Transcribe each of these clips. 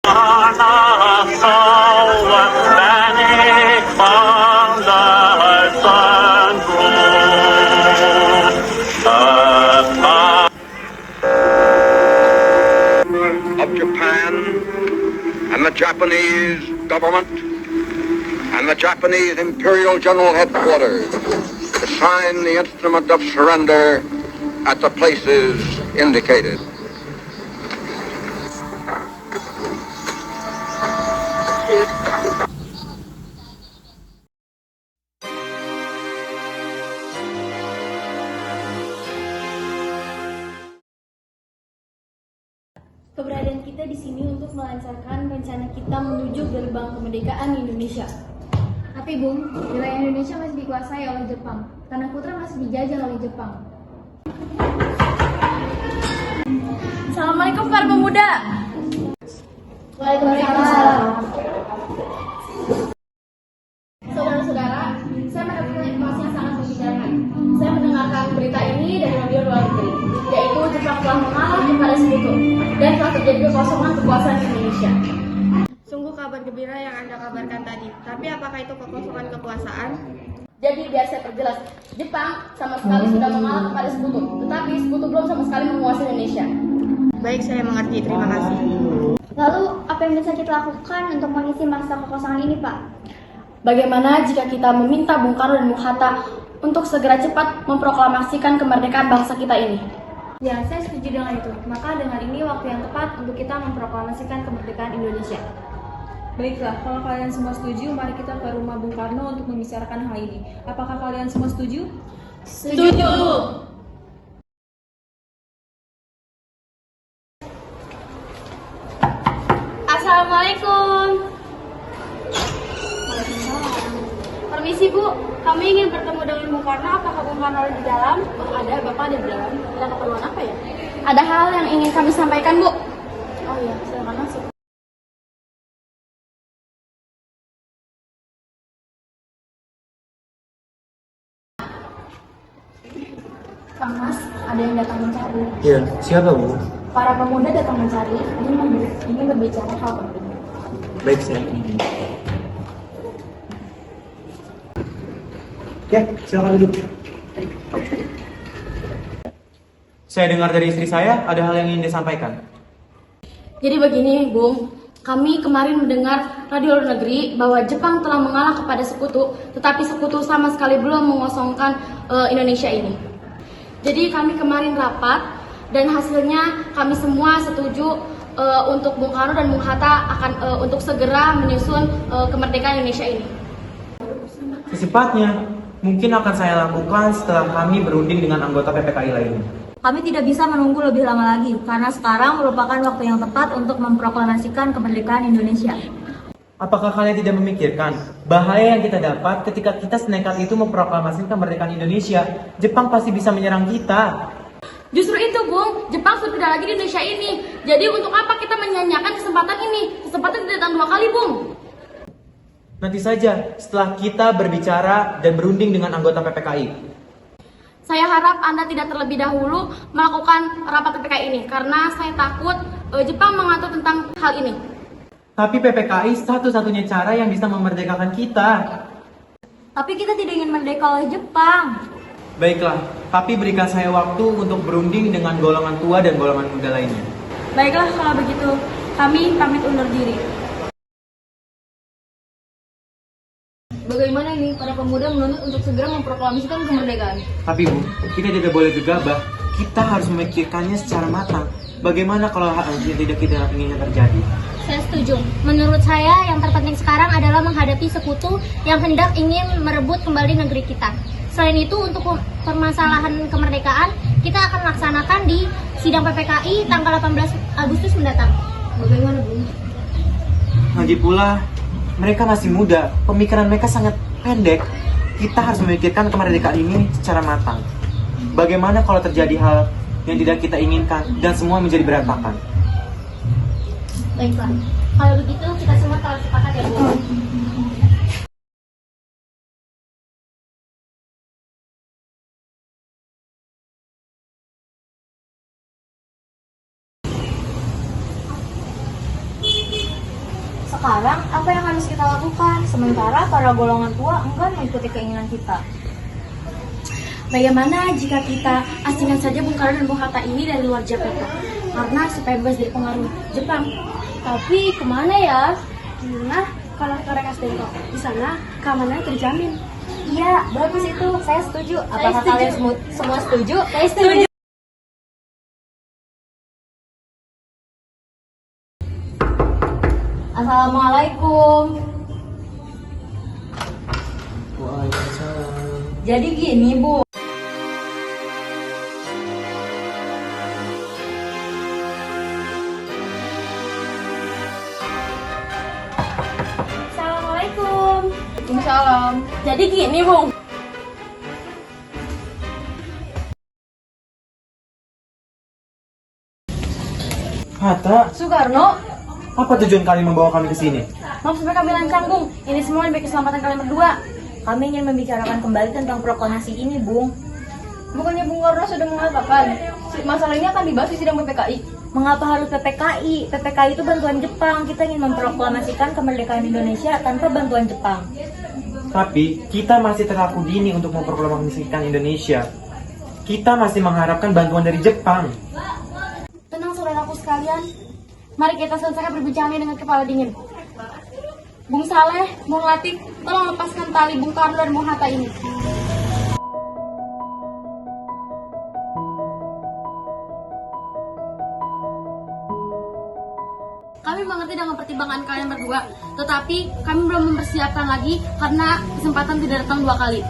Of Japan and the Japanese government and the Japanese Imperial General Headquarters to sign the instrument of surrender at the places indicated. Keberadaan kita di sini untuk melancarkan rencana kita menuju gerbang kemerdekaan Indonesia. Tapi Bung, wilayah Indonesia masih dikuasai oleh Jepang. Tanah Putra masih dijajah oleh Jepang. Assalamualaikum para pemuda. Waalaikumsalam. Saudara-saudara, saya mendapatkan informasi yang sangat membicarakan. Saya mendengarkan berita ini dari radio luar negeri, yaitu Jepang telah mengalah kepada Sekutu dan telah terjadi kekosongan kekuasaan Indonesia. Sungguh kabar gembira yang Anda kabarkan tadi. Tapi apakah itu kekosongan kekuasaan? Jadi biar saya perjelas, Jepang sama sekali sudah mengalah kepada Sekutu, tetapi Sekutu belum sama sekali menguasai Indonesia. Baik, saya mengerti. Terima kasih. Lalu, apa yang bisa kita lakukan untuk mengisi masa kekosongan ini, Pak? Bagaimana jika kita meminta Bung Karno dan Bung Hatta untuk segera cepat memproklamasikan kemerdekaan bangsa kita ini? Ya, saya setuju dengan itu. Maka dengan ini waktu yang tepat untuk kita memproklamasikan kemerdekaan Indonesia. Baiklah, kalau kalian semua setuju, mari kita ke rumah Bung Karno untuk membicarakan hal ini. Apakah kalian semua setuju? Setuju! Assalamualaikum. Permisi Bu, kami ingin bertemu dengan Bung Karno. Apakah Bung Karno ada di dalam? Ada, Bapak ada di dalam. Ada keperluan apa ya? Ada hal yang ingin kami sampaikan, Bu. Oh iya, silakan masuk. Kang Mas, ada yang datang mencari. Iya, siapa Bu? Para pemuda datang mencari, ingin berbicara hal penting. Baik, saya. Ya, silakan duduk. Saya dengar dari istri saya ada hal yang ingin disampaikan. Jadi begini, Bung. Kami kemarin mendengar radio luar negeri bahwa Jepang telah mengalah kepada Sekutu, tetapi Sekutu sama sekali belum mengosongkan Indonesia ini. Jadi kami kemarin rapat dan hasilnya kami semua setuju untuk Bung Karno dan Bung Hatta akan untuk segera menyusun kemerdekaan Indonesia ini. Secepatnya, mungkin akan saya lakukan setelah kami berunding dengan anggota PPKI lainnya. Kami tidak bisa menunggu lebih lama lagi, karena sekarang merupakan waktu yang tepat untuk memproklamasikan kemerdekaan Indonesia. Apakah kalian tidak memikirkan bahaya yang kita dapat ketika kita senekat itu memproklamasikan kemerdekaan Indonesia? Jepang pasti bisa menyerang kita. Justru itu, Bung. Jepang sudah tidak lagi di Indonesia ini. Jadi untuk apa kita menyanyiakan kesempatan ini? Kesempatan tidak datang 2 kali, Bung. Nanti saja setelah kita berbicara dan berunding dengan anggota PPKI. Saya harap Anda tidak terlebih dahulu melakukan rapat PPKI ini, karena saya takut Jepang mengatur tentang hal ini. Tapi PPKI satu-satunya cara yang bisa memerdekakan kita. Tapi kita tidak ingin merdeka oleh Jepang. Baiklah, tapi berikan saya waktu untuk berunding dengan golongan tua dan golongan muda lainnya. Baiklah, kalau begitu kami pamit undur diri. Bagaimana ini? Para pemuda menuntut untuk segera memproklamasikan kemerdekaan. Tapi Bu, kita tidak boleh gegabah. Kita harus memikirkannya secara matang. Bagaimana kalau hal yang tidak kita inginnya terjadi? Saya setuju. Menurut saya yang terpenting sekarang adalah menghadapi Sekutu yang hendak ingin merebut kembali negeri kita. Selain itu, untuk permasalahan kemerdekaan, kita akan laksanakan di sidang PPKI tanggal 18 Agustus mendatang. Bagaimana, Bung? Lagi pula, mereka masih muda, pemikiran mereka sangat pendek. Kita harus memikirkan kemerdekaan ini secara matang. Bagaimana kalau terjadi hal yang tidak kita inginkan dan semua menjadi berantakan? Baiklah, kalau begitu kita semua telah sepakat ya, Bu. sekarang apa yang harus kita lakukan? Sementara para golongan tua enggan mengikuti keinginan kita. Bagaimana jika kita asingkan saja Bung Karno dan Bung Hatta ini dari luar Jakarta? Karena supaya bebas dari pengaruh Jepang. Tapi kemana ya? Nah, kalau ke Rengas Dengklok, di sana keamanannya terjamin. Iya, bagus itu. Saya setuju. Apakah setuju. kalian semua setuju? Saya setuju. Assalamualaikum. Jadi gini, Bu. Assalamualaikum. Waalaikumsalam. Jadi gini, Bung. Hatta, Soekarno, apa tujuan kalian membawa kami ke sini? maaf supaya kami lancar, Bung. Ini semua demi keselamatan kalian berdua. Kami ingin membicarakan kembali tentang proklamasi ini, Bung. Bukannya Bung Karno sudah mengatakan masalah ini akan dibahas di sidang PPKI? Mengapa harus PPKI? PPKI itu bantuan Jepang. Kita ingin memproklamasikan kemerdekaan Indonesia tanpa bantuan Jepang. Tapi kita masih terlalu dini untuk memproklamasikan Indonesia. Kita masih mengharapkan bantuan dari Jepang. Tenang saudaraku sekalian. Mari kita selesaikan perbincangan ini dengan kepala dingin. Bung Saleh, Bung Latif, tolong lepaskan tali Bung Karno dan Bung Hatta ini. Kami mengerti dengan pertimbangan kalian berdua, tetapi kami belum mempersiapkan lagi karena kesempatan tidak datang dua kali.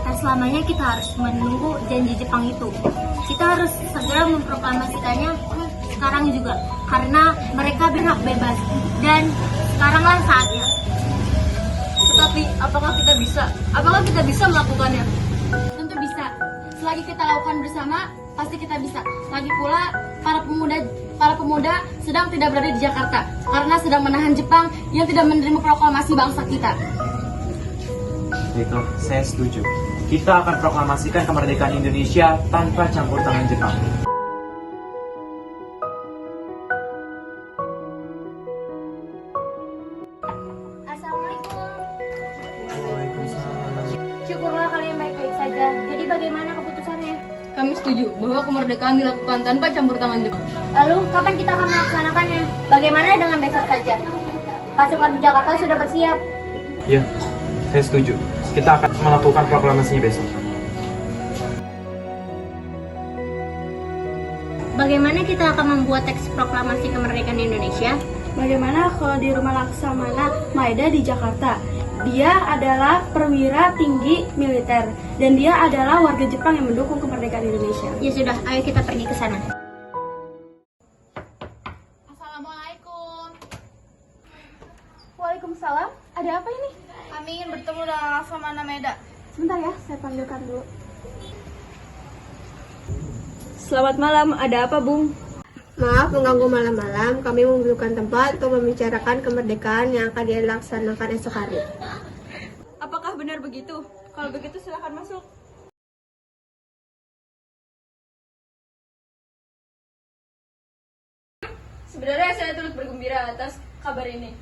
Dan selamanya kita harus menunggu janji Jepang itu. Kita harus segera memproklamasikannya sekarang juga, karena mereka berhak bebas dan sekaranglah saatnya. Tetapi apakah kita bisa? Apakah kita bisa melakukannya? Tentu bisa. Selagi kita lakukan bersama, pasti kita bisa. Lagi pula para pemuda sedang tidak berada di Jakarta karena sedang menahan Jepang yang tidak menerima proklamasi bangsa kita. Itu, saya setuju. Kita akan proklamasikan kemerdekaan Indonesia tanpa campur tangan Jepang. Assalamualaikum. Waalaikumsalam. Syukurlah kalian baik-baik saja. Jadi bagaimana keputusannya? Kami setuju bahwa kemerdekaan dilakukan tanpa campur tangan Jepang. Lalu kapan kita akan melaksanakannya? Bagaimana dengan besok saja? Pasukan di Jakarta sudah bersiap. Ya, saya setuju. Kita akan melakukan proklamasinya besok. Bagaimana kita akan membuat teks proklamasi kemerdekaan Indonesia? Bagaimana kalau di rumah Laksamana Maeda di Jakarta? Dia adalah perwira tinggi militer dan dia adalah warga Jepang yang mendukung kemerdekaan Indonesia. Ya sudah, ayo kita pergi ke sana. Assalamualaikum. Waalaikumsalam. Ada apa ini? Kami ingin bertemu dengan Laksamana Maeda. Sebentar ya, saya panggilkan dulu. Selamat malam, ada apa, Bung? Maaf mengganggu malam-malam, kami membutuhkan tempat untuk membicarakan kemerdekaan yang akan dilaksanakan esok hari. Apakah benar begitu? Kalau begitu silahkan masuk. Sebenarnya saya turut bergembira atas kabar ini.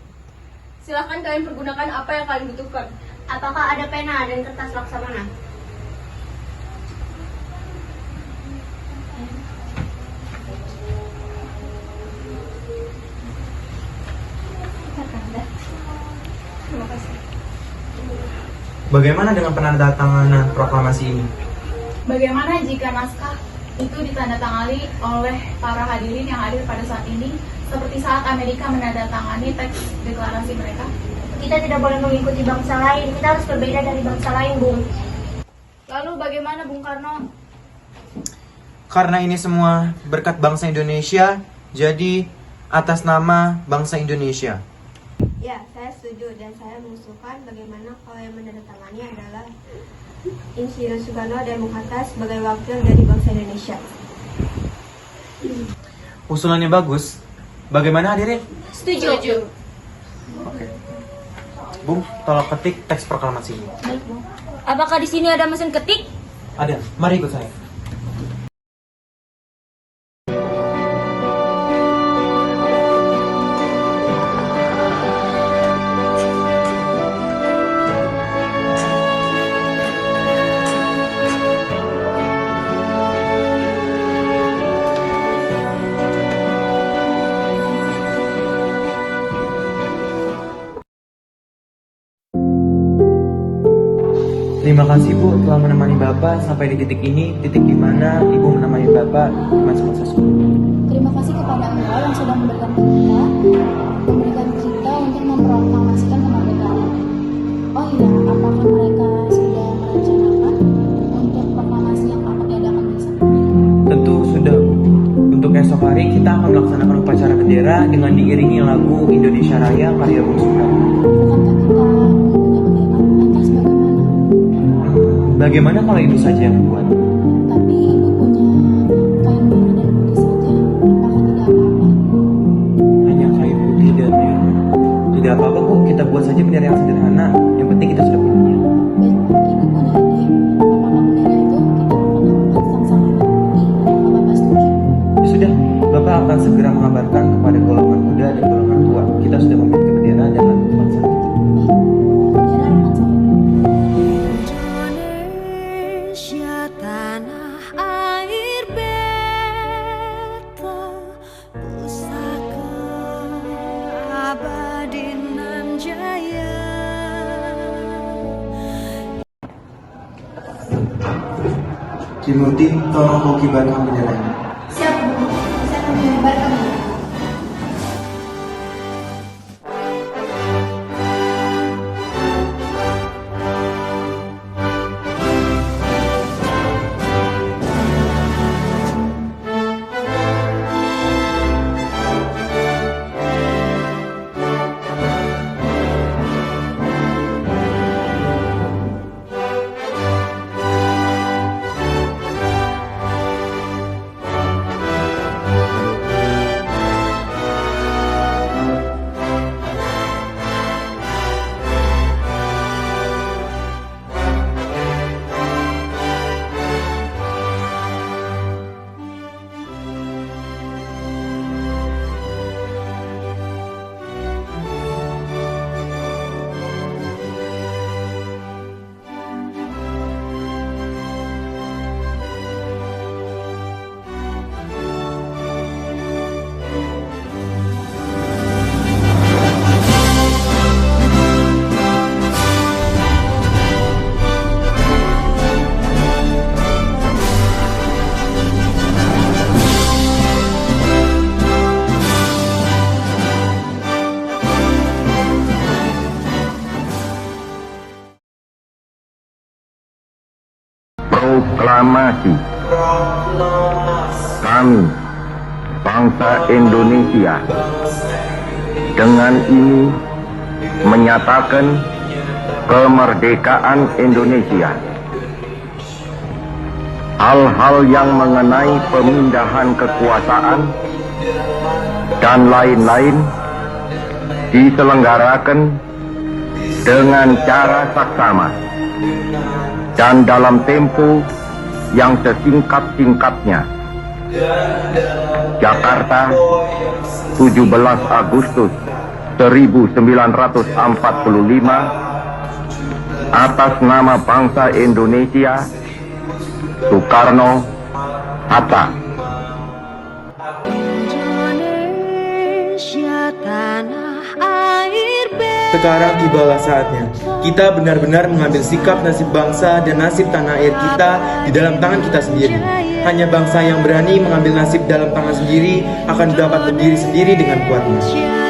Silahkan kalian pergunakan apa yang kalian butuhkan. Apakah ada pena dan kertas Laksamana? Terima kasih. Bagaimana dengan penandatanganan proklamasi ini? Bagaimana jika naskah itu ditandatangani oleh para hadirin yang hadir pada saat ini, seperti saat Amerika menandatangani teks deklarasi mereka? Kita tidak boleh mengikuti bangsa lain, kita harus berbeda dari bangsa lain, Bung. Lalu bagaimana Bung Karno? Karena ini semua berkat bangsa Indonesia, jadi atas nama bangsa Indonesia. Ya, saya setuju dan saya mengusulkan bagaimana kalau yang menandatangani adalah Insinyur Soekarno dan Bung Hatta sebagai wakil dari bangsa Indonesia. Usulannya bagus. Bagaimana hadirin? Setuju. Oke. Bung, tolong ketik teks proklamasi ini. Apakah di sini ada mesin ketik? Ada. Mari ikut saya. Terima kasih Bu telah menemani Bapak sampai di titik ini, titik di mana Ibu menemani Bapak di masa-masa sulit. Terima kasih kepada Engkau yang sudah memberikan kita untuk memproklamasikan kemerdekaan. Oh iya, apakah mereka sudah merencanakan untuk proklamasi yang akan diadakan besok? Tentu sudah Bu. Untuk esok hari kita akan melaksanakan upacara bendera dengan diiringi lagu Indonesia Raya karya Bung Soekarno. Bukankah kita mempunyai bendera? Lantas bagaimana? Bagaimana kalau Ibu saja yang membuat? Tapi Ibu punya kain merah dan putih saja, apakah tidak apa-apa? Hanya kain putih dan merah. Tidak apa-apa Bu, kita buat saja bendera yang sederhana. Yang penting kita sudah punya. Baik, Ibu punya ide. Apakah bendera itu kita akan lakukan sang-sang merah putih? Apakah Bapak setuju? Ya sudah, Bapak akan segera mengabarkan kepada golongan muda dan golongan tua. Kita sudah memiliki bendera dan lagu bangsa kita. Baik, bendera akan saya. Indonesia tanah air beta, pusaka abadi nan jaya. Kimurti, tolong kau kibarkan bendera ini. Siap, Bu. Saya akan menyebarkan. Proklamasi. Kami, bangsa Indonesia, dengan ini menyatakan kemerdekaan Indonesia. Hal-hal yang mengenai pemindahan kekuasaan dan lain-lain diselenggarakan dengan cara saksama dan dalam tempo yang sesingkat-singkatnya. Jakarta, 17 Agustus 1945, atas nama bangsa Indonesia, Soekarno Hatta. Indonesia tanah air beta. Sekarang tibalah saatnya kita benar-benar mengambil sikap nasib bangsa dan nasib tanah air kita di dalam tangan kita sendiri. Hanya bangsa yang berani mengambil nasib dalam tangan sendiri akan dapat berdiri sendiri dengan kuatnya.